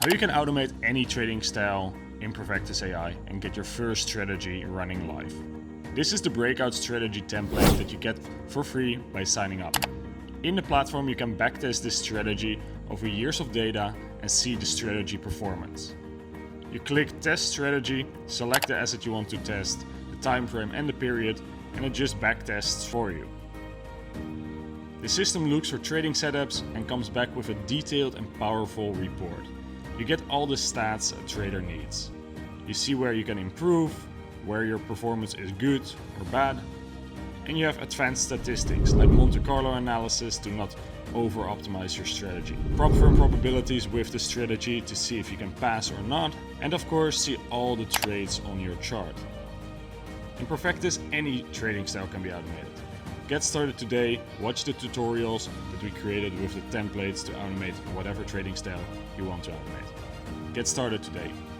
So you can automate any trading style in Profectus AI and get your first strategy running live. This is the breakout strategy template that you get for free by signing up. In the platform, you can backtest this strategy over years of data and see the strategy performance. You click Test Strategy, select the asset you want to test, the time frame and the period, and it just backtests for you. The system looks for trading setups and comes back with a detailed and powerful report. You get all the stats a trader needs. You see where you can improve, where your performance is good or bad, and you have advanced statistics like Monte Carlo analysis to not over-optimize your strategy. Prop firm probabilities with the strategy to see if you can pass or not, and of course see all the trades on your chart. In Profectus, any trading style can be automated. Get started today, watch the tutorials that we created with the templates to automate whatever trading style you want to automate. Get started today.